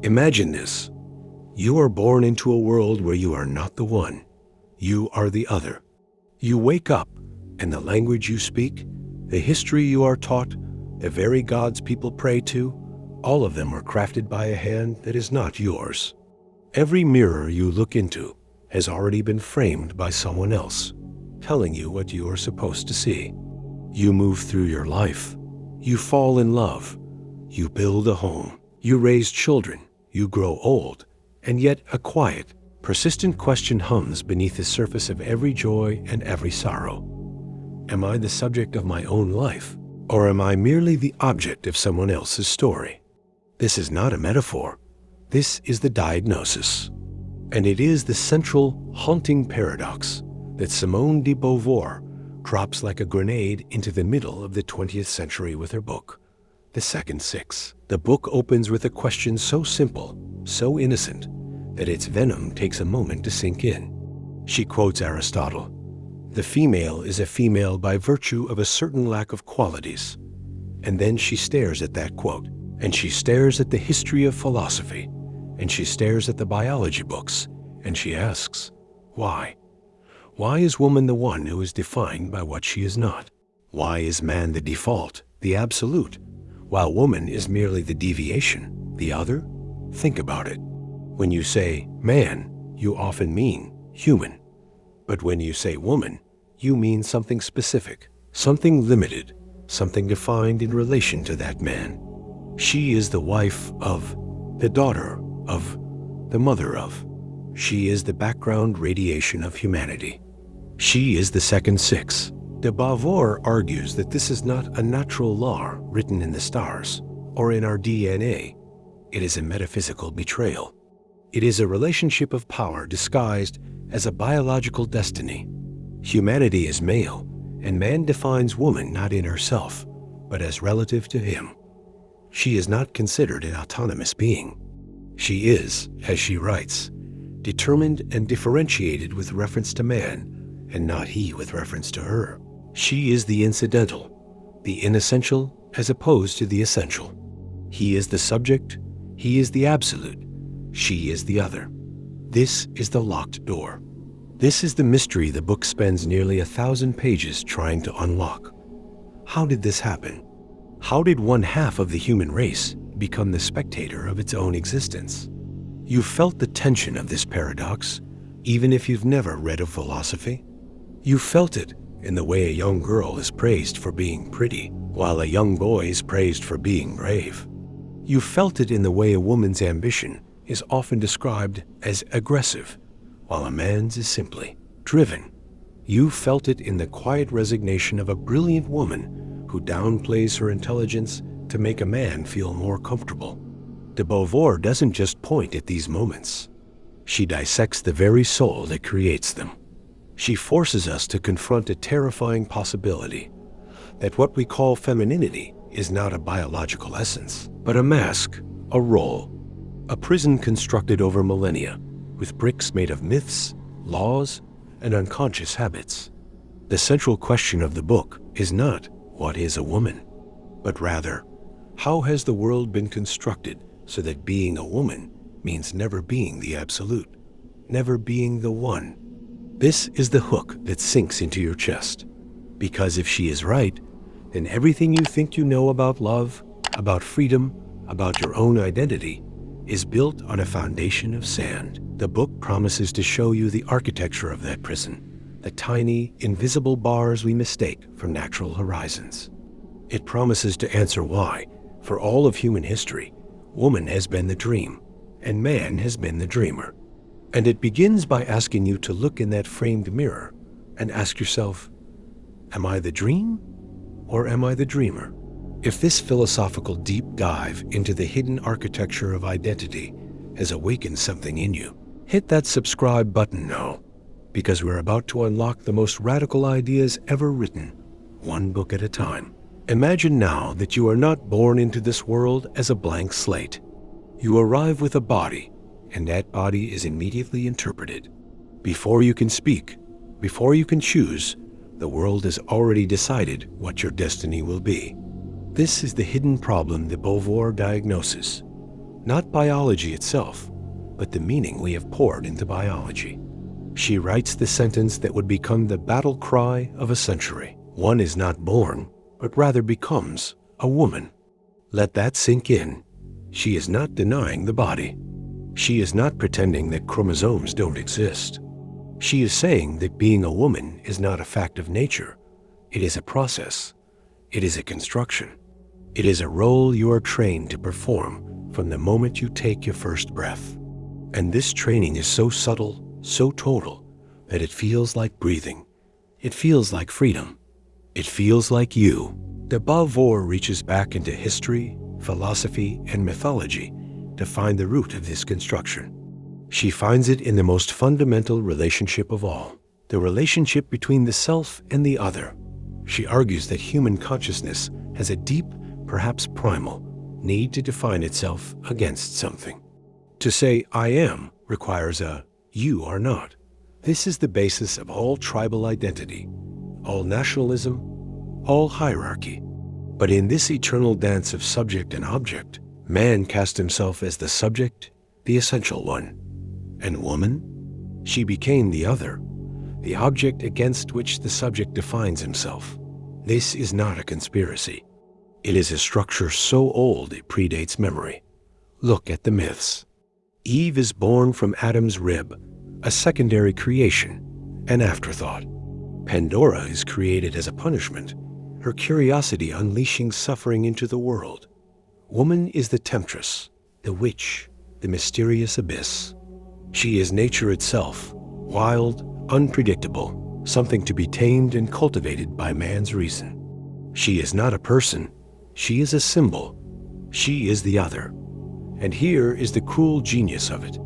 Imagine this. You are born into a world where you are not the one. You are the other. You wake up, and the language you speak, the history you are taught, the very gods people pray to, all of them are crafted by a hand that is not yours. Every mirror you look into has already been framed by someone else, telling you what you are supposed to see. You move through your life. You fall in love. You build a home. You raise children. You grow old. And yet a quiet, persistent question hums beneath the surface of every joy and every sorrow. Am I the subject of my own life, or am I merely the object of someone else's story? This is not a metaphor. This is the diagnosis. And it is the central, haunting paradox that Simone de Beauvoir drops like a grenade into the middle of the 20th century with her book, The Second Six. The book opens with a question so simple, so innocent, that its venom takes a moment to sink in. She quotes Aristotle, "The female is a female by virtue of a certain lack of qualities." And then she stares at that quote, and she stares at the history of philosophy, and she stares at the biology books, and she asks, why? Why is woman the one who is defined by what she is not? Why is man the default, the absolute, while woman is merely the deviation, the other? Think about it. When you say man, you often mean human. But when you say woman, you mean something specific, something limited, something defined in relation to that man. She is the wife of, the daughter of, the mother of. She is the background radiation of humanity. She is the second six. De Beauvoir argues that this is not a natural law written in the stars or in our DNA. It is a metaphysical betrayal. It is a relationship of power disguised as a biological destiny. Humanity is male, and man defines woman not in herself, but as relative to him. She is not considered an autonomous being. She is, as she writes, determined and differentiated with reference to man, and not he with reference to her. She is the incidental, the inessential as opposed to the essential. He is the subject, he is the absolute, she is the other. This is the locked door. This is the mystery the book spends nearly 1,000 pages trying to unlock. How did this happen? How did one half of the human race become the spectator of its own existence? You felt the tension of this paradox, even if you've never read of philosophy. You felt it in the way a young girl is praised for being pretty, while a young boy is praised for being brave. You felt it in the way a woman's ambition is often described as aggressive, while a man's is simply driven. You felt it in the quiet resignation of a brilliant woman who downplays her intelligence to make a man feel more comfortable. De Beauvoir doesn't just point at these moments. She dissects the very soul that creates them. She forces us to confront a terrifying possibility that what we call femininity is not a biological essence, but a mask, a role, a prison constructed over millennia, with bricks made of myths, laws, and unconscious habits. The central question of the book is not, what is a woman? But rather, how has the world been constructed so that being a woman means never being the absolute, never being the one? This is the hook that sinks into your chest. Because if she is right, then everything you think you know about love, about freedom, about your own identity, is built on a foundation of sand. The book promises to show you the architecture of that prison, the tiny, invisible bars we mistake for natural horizons. It promises to answer why, for all of human history, woman has been the dream, and man has been the dreamer. And it begins by asking you to look in that framed mirror and ask yourself, am I the dream, or am I the dreamer? If this philosophical deep dive into the hidden architecture of identity has awakened something in you, hit that subscribe button now, because we're about to unlock the most radical ideas ever written, one book at a time. Imagine now that you are not born into this world as a blank slate. You arrive with a body, and that body is immediately interpreted. Before you can speak, before you can choose, the world has already decided what your destiny will be. This is the hidden problem the Beauvoir diagnoses. not biology itself, but the meaning we have poured into biology. She writes the sentence that would become the battle cry of a century. One is not born, but rather becomes a woman. Let that sink in. She is not denying the body. She is not pretending that chromosomes don't exist. She is saying that being a woman is not a fact of nature. It is a process. It is a construction. It is a role you are trained to perform from the moment you take your first breath. And this training is so subtle, so total, that it feels like breathing. It feels like freedom. It feels like you. De Beauvoir reaches back into history, philosophy, and mythology to find the root of this construction. She finds it in the most fundamental relationship of all, the relationship between the self and the other. She argues that human consciousness has a deep, perhaps primal, need to define itself against something. To say I am requires a you are not. This is the basis of all tribal identity, all nationalism, all hierarchy. But in this eternal dance of subject and object, man cast himself as the subject, the essential one. And woman? She became the other, the object against which the subject defines himself. This is not a conspiracy. It is a structure so old it predates memory. Look at the myths. Eve is born from Adam's rib, a secondary creation, an afterthought. Pandora is created as a punishment, her curiosity unleashing suffering into the world. Woman is the temptress, the witch, the mysterious abyss. She is nature itself, wild, unpredictable, something to be tamed and cultivated by man's reason. She is not a person, she is a symbol. She is the other. And here is the cruel genius of it.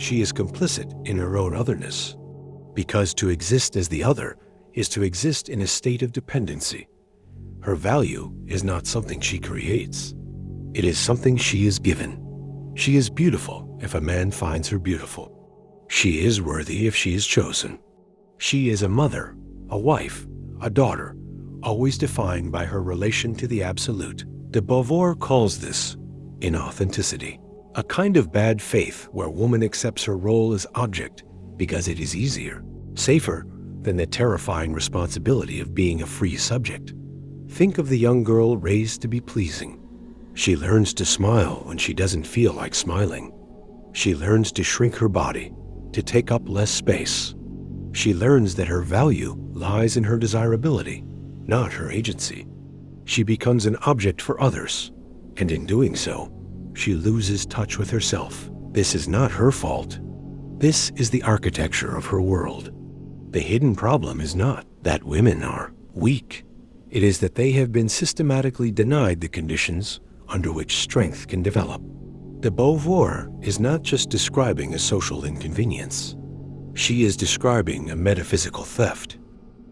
She is complicit in her own otherness, because to exist as the other is to exist in a state of dependency. Her value is not something she creates. It is something she is given. She is beautiful if a man finds her beautiful. She is worthy if she is chosen. She is a mother, a wife, a daughter, always defined by her relation to the absolute. De Beauvoir calls this inauthenticity, a kind of bad faith where woman accepts her role as object because it is easier, safer than the terrifying responsibility of being a free subject. Think of the young girl raised to be pleasing. She learns to smile when she doesn't feel like smiling. She learns to shrink her body, to take up less space. She learns that her value lies in her desirability, not her agency. She becomes an object for others, and in doing so, she loses touch with herself. This is not her fault. This is the architecture of her world. The hidden problem is not that women are weak. It is that they have been systematically denied the conditions under which strength can develop. De Beauvoir is not just describing a social inconvenience. She is describing a metaphysical theft.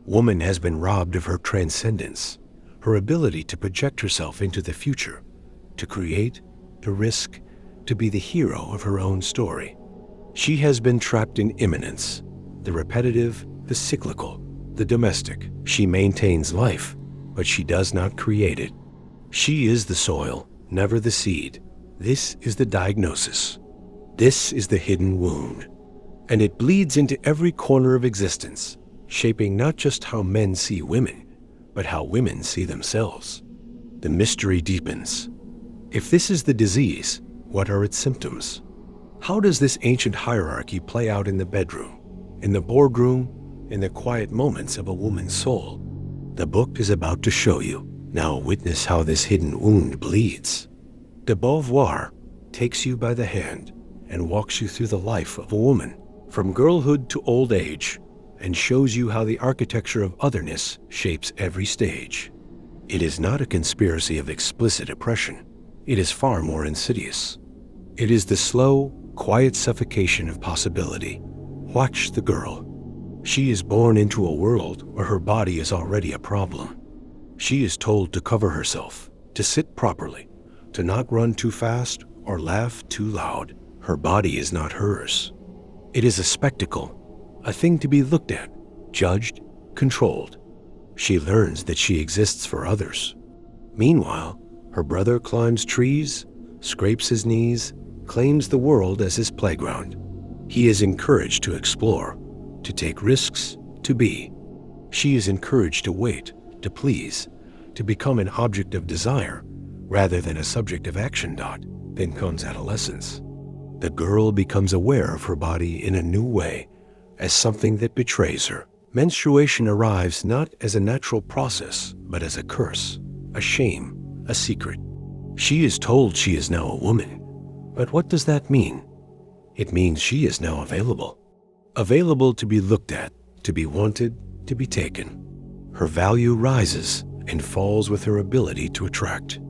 Woman has been robbed of her transcendence, her ability to project herself into the future, to create, to risk, to be the hero of her own story. She has been trapped in immanence, the repetitive, the cyclical, the domestic. She maintains life, but she does not create it. She is the soil, never the seed. This is the diagnosis. This is the hidden wound. And it bleeds into every corner of existence, shaping not just how men see women, but how women see themselves. The mystery deepens. If this is the disease, what are its symptoms? How does this ancient hierarchy play out in the bedroom, in the boardroom, in the quiet moments of a woman's soul? The book is about to show you. Now witness how this hidden wound bleeds. De Beauvoir takes you by the hand and walks you through the life of a woman, from girlhood to old age, and shows you how the architecture of otherness shapes every stage. It is not a conspiracy of explicit oppression. It is far more insidious. It is the slow, quiet suffocation of possibility. Watch the girl. She is born into a world where her body is already a problem. She is told to cover herself, to sit properly, to not run too fast or laugh too loud. Her body is not hers. It is a spectacle, a thing to be looked at, judged, controlled. She learns that she exists for others. Meanwhile, her brother climbs trees, scrapes his knees, claims the world as his playground. He is encouraged to explore, to take risks, to be. She is encouraged to wait, to please, to become an object of desire rather than a subject of action. Then comes adolescence. The girl becomes aware of her body in a new way, as something that betrays her. Menstruation arrives not as a natural process, but as a curse, a shame, a secret. She is told she is now a woman. But what does that mean? It means she is now available. Available to be looked at, to be wanted, to be taken. Her value rises and falls with her ability to attract.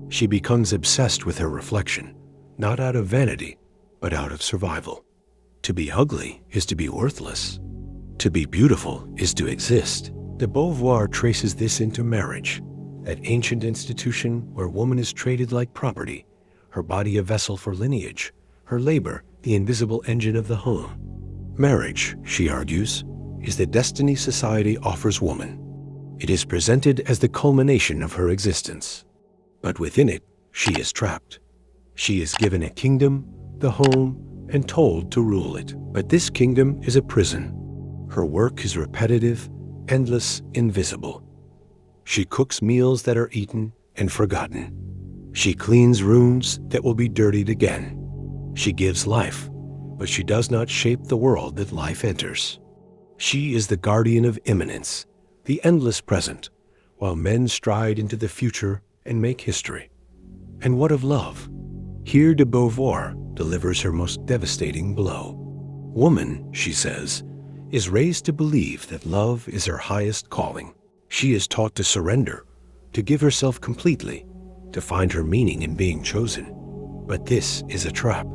She becomes obsessed with her reflection, not out of vanity, but out of survival. To be ugly is to be worthless. To be beautiful is to exist. De Beauvoir traces this into marriage, that ancient institution where woman is traded like property, her body a vessel for lineage, her labor the invisible engine of the home. Marriage, she argues, is the destiny society offers woman. It is presented as the culmination of her existence. But within it, she is trapped. She is given a kingdom, the home, and told to rule it. But this kingdom is a prison. Her work is repetitive, endless, invisible. She cooks meals that are eaten and forgotten. She cleans rooms that will be dirtied again. She gives life, but she does not shape the world that life enters. She is the guardian of immanence, the endless present, while men stride into the future and make history. And what of love? Here de Beauvoir delivers her most devastating blow. Woman, she says, is raised to believe that love is her highest calling. She is taught to surrender, to give herself completely, to find her meaning in being chosen. But this is a trap.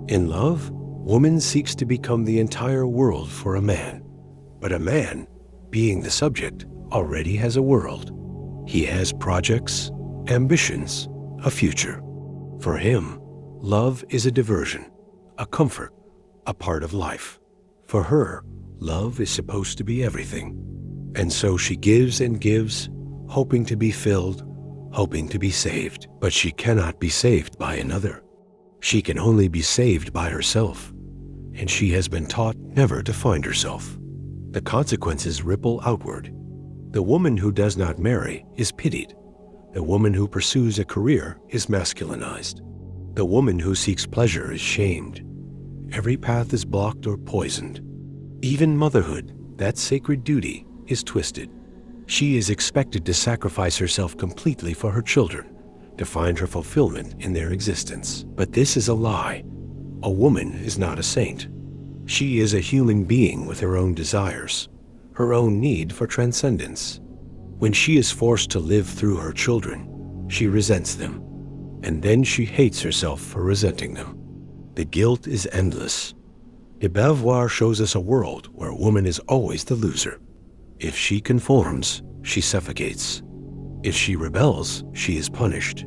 In love, woman seeks to become the entire world for a man. But a man, being the subject, already has a world. He has projects, ambitions, a future. For him, love is a diversion, a comfort, a part of life. For her, love is supposed to be everything. And so she gives and gives, hoping to be filled, hoping to be saved. But she cannot be saved by another. She can only be saved by herself. And she has been taught never to find herself. The consequences ripple outward. The woman who does not marry is pitied. The woman who pursues a career is masculinized. The woman who seeks pleasure is shamed. Every path is blocked or poisoned. Even motherhood, that sacred duty, is twisted. She is expected to sacrifice herself completely for her children, to find her fulfillment in their existence. But this is a lie. A woman is not a saint. She is a human being with her own desires, her own need for transcendence. When she is forced to live through her children, she resents them, and then she hates herself for resenting them. The guilt is endless. De Beauvoir shows us a world where woman is always the loser. If she conforms, she suffocates. If she rebels, she is punished.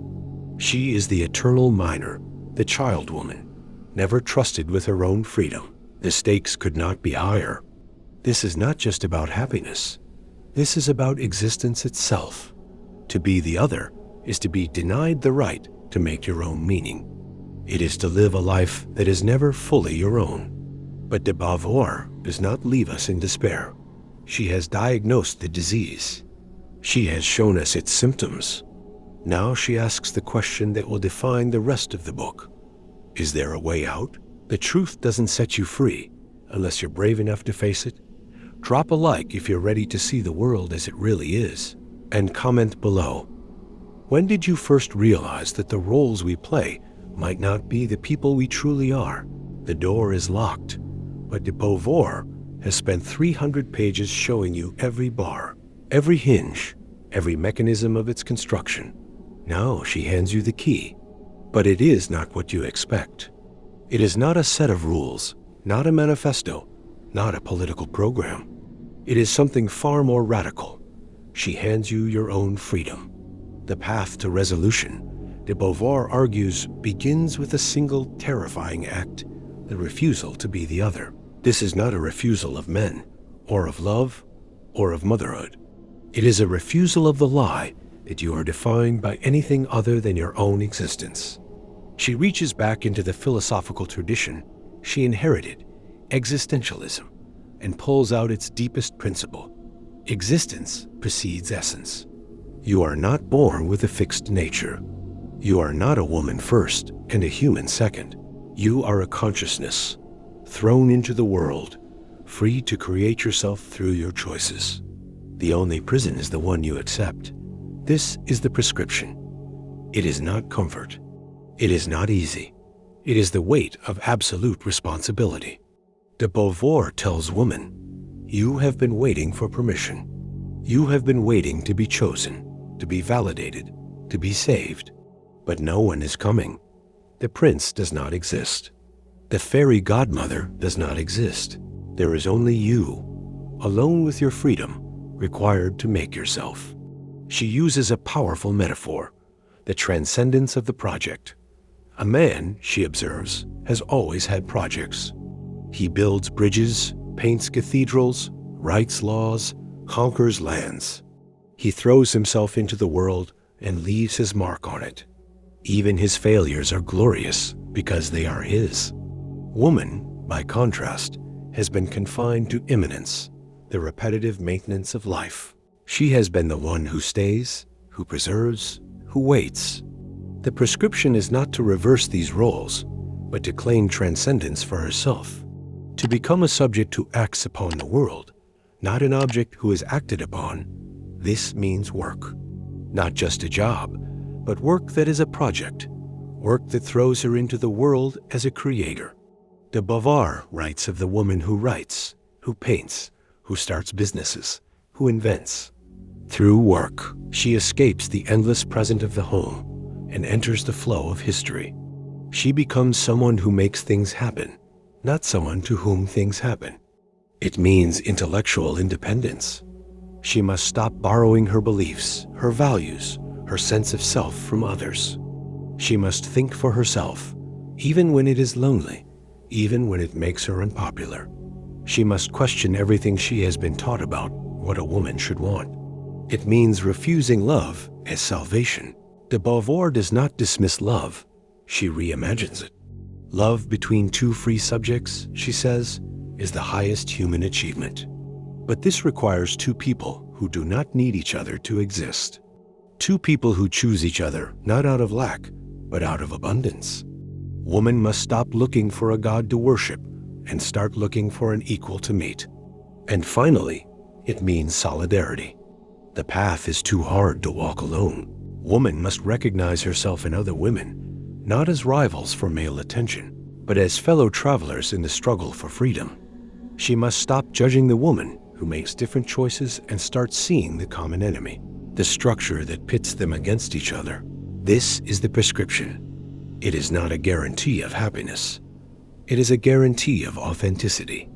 She is the eternal minor, the child woman, never trusted with her own freedom. The stakes could not be higher. This is not just about happiness. This is about existence itself. To be the other is to be denied the right to make your own meaning. It is to live a life that is never fully your own. But de Beauvoir does not leave us in despair. She has diagnosed the disease. She has shown us its symptoms. Now she asks the question that will define the rest of the book. Is there a way out? The truth doesn't set you free unless you're brave enough to face it. Drop a like if you're ready to see the world as it really is, and comment below. When did you first realize that the roles we play might not be the people we truly are? The door is locked, but de Beauvoir has spent 300 pages showing you every bar, every hinge, every mechanism of its construction. Now she hands you the key, but it is not what you expect. It is not a set of rules, not a manifesto, not a political program. It is something far more radical. She hands you your own freedom. The path to resolution, de Beauvoir argues, begins with a single terrifying act, the refusal to be the other. This is not a refusal of men, or of love, or of motherhood. It is a refusal of the lie that you are defined by anything other than your own existence. She reaches back into the philosophical tradition she inherited, existentialism, and pulls out its deepest principle. Existence precedes essence. You are not born with a fixed nature. You are not a woman first and a human second. You are a consciousness, thrown into the world, free to create yourself through your choices. The only prison is the one you accept. This is the prescription. It is not comfort. It is not easy. It is the weight of absolute responsibility. De Beauvoir tells women, you have been waiting for permission. You have been waiting to be chosen, to be validated, to be saved. But no one is coming. The prince does not exist. The fairy godmother does not exist. There is only you, alone with your freedom, required to make yourself. She uses a powerful metaphor, the transcendence of the project. A man, she observes, has always had projects. He builds bridges, paints cathedrals, writes laws, conquers lands. He throws himself into the world and leaves his mark on it. Even his failures are glorious because they are his. Woman, by contrast, has been confined to immanence, the repetitive maintenance of life. She has been the one who stays, who preserves, who waits. The prescription is not to reverse these roles, but to claim transcendence for herself, to become a subject who acts upon the world, not an object who is acted upon. This means work, not just a job, but work that is a project, work that throws her into the world as a creator. De Beauvoir writes of the woman who writes, who paints, who starts businesses, who invents. Through work, she escapes the endless present of the home and enters the flow of history. She becomes someone who makes things happen, not someone to whom things happen. It means intellectual independence. She must stop borrowing her beliefs, her values, her sense of self from others. She must think for herself, even when it is lonely, even when it makes her unpopular. She must question everything she has been taught about what a woman should want. It means refusing love as salvation. De Beauvoir does not dismiss love, she reimagines it. Love between two free subjects, she says, is the highest human achievement. But this requires two people who do not need each other to exist. Two people who choose each other not out of lack, but out of abundance. Woman must stop looking for a god to worship and start looking for an equal to meet. And finally, it means solidarity. The path is too hard to walk alone. Woman must recognize herself in other women, not as rivals for male attention, but as fellow travelers in the struggle for freedom. She must stop judging the woman who makes different choices and start seeing the common enemy, the structure that pits them against each other. This is the prescription. It is not a guarantee of happiness. It is a guarantee of authenticity.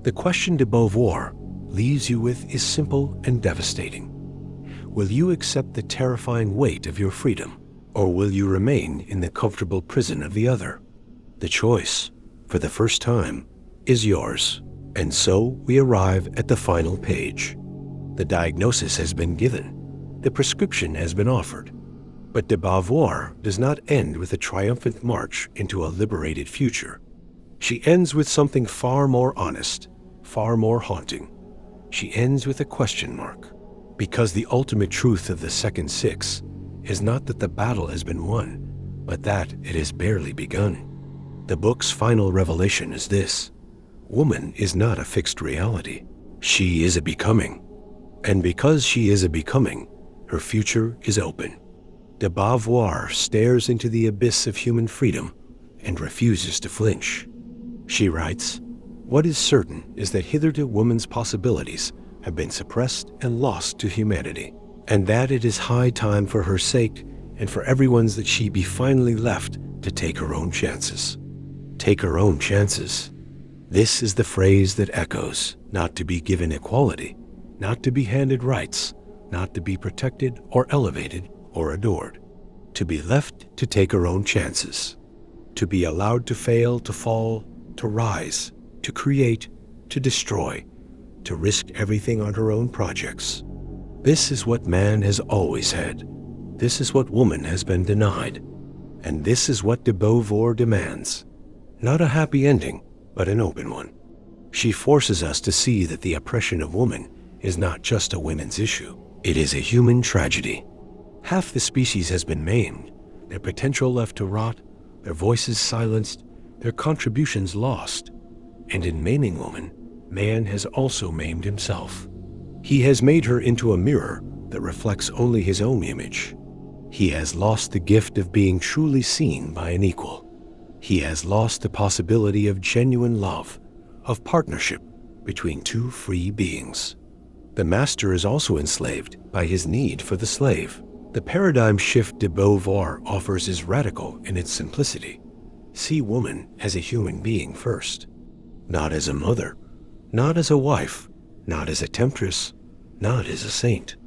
The question de Beauvoir leaves you with is simple and devastating. Will you accept the terrifying weight of your freedom, or will you remain in the comfortable prison of the other? The choice, for the first time, is yours. And so we arrive at the final page. The diagnosis has been given. The prescription has been offered. But de Beauvoir does not end with a triumphant march into a liberated future. She ends with something far more honest, far more haunting. She ends with a question mark. Because the ultimate truth of the second six is not that the battle has been won, but that it has barely begun. The book's final revelation is this: woman is not a fixed reality. She is a becoming. And because she is a becoming, her future is open. De Beauvoir stares into the abyss of human freedom and refuses to flinch. She writes, "What is certain is that hitherto woman's possibilities have been suppressed and lost to humanity, and that it is high time for her sake and for everyone's that she be finally left to take her own chances." Take her own chances. This is the phrase that echoes, not to be given equality, not to be handed rights, not to be protected or elevated or adored. To be left to take her own chances. To be allowed to fail, to fall, to rise, to create, to destroy, to risk everything on her own projects. This is what man has always had. This is what woman has been denied. And this is what de Beauvoir demands. Not a happy ending, but an open one. She forces us to see that the oppression of women is not just a women's issue. It is a human tragedy. Half the species has been maimed, their potential left to rot, their voices silenced, their contributions lost. And in maiming woman, man has also maimed himself. He has made her into a mirror that reflects only his own image. He has lost the gift of being truly seen by an equal. He has lost the possibility of genuine love, of partnership between two free beings. The master is also enslaved by his need for the slave. The paradigm shift de Beauvoir offers is radical in its simplicity. See woman as a human being first, not as a mother, not as a wife, not as a temptress, not as a saint,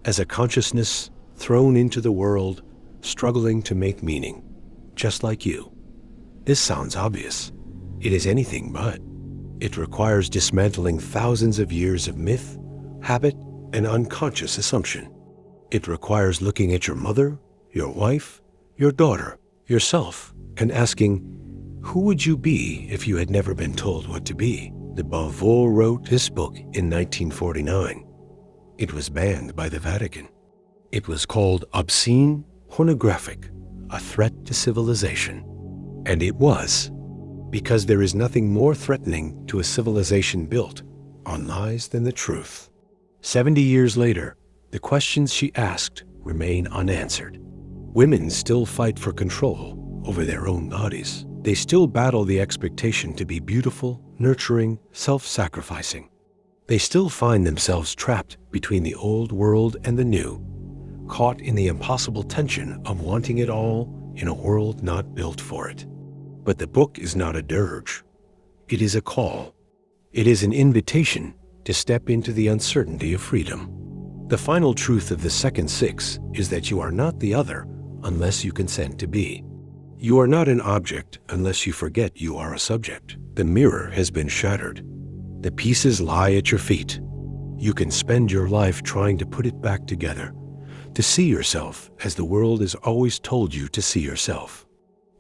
as a consciousness thrown into the world, struggling to make meaning, just like you. This sounds obvious. It is anything but. It requires dismantling thousands of years of myth, habit, and unconscious assumption. It requires looking at your mother, your wife, your daughter, yourself, and asking, who would you be if you had never been told what to be? De Beauvoir wrote this book in 1949. It was banned by the Vatican. It was called obscene, pornographic, a threat to civilization. And it was, because there is nothing more threatening to a civilization built on lies than the truth. 70 years later, the questions she asked remain unanswered. Women still fight for control over their own bodies. They still battle the expectation to be beautiful, nurturing, self-sacrificing. They still find themselves trapped between the old world and the new, caught in the impossible tension of wanting it all in a world not built for it. But the book is not a dirge. It is a call. It is an invitation to step into the uncertainty of freedom. The final truth of the second six is that you are not the other unless you consent to be. You are not an object unless you forget you are a subject. The mirror has been shattered. The pieces lie at your feet. You can spend your life trying to put it back together, to see yourself as the world has always told you to see yourself.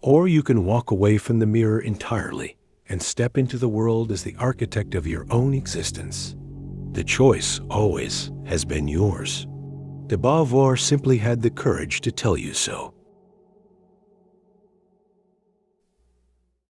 Or you can walk away from the mirror entirely and step into the world as the architect of your own existence. The choice always has been yours. De Beauvoir simply had the courage to tell you so.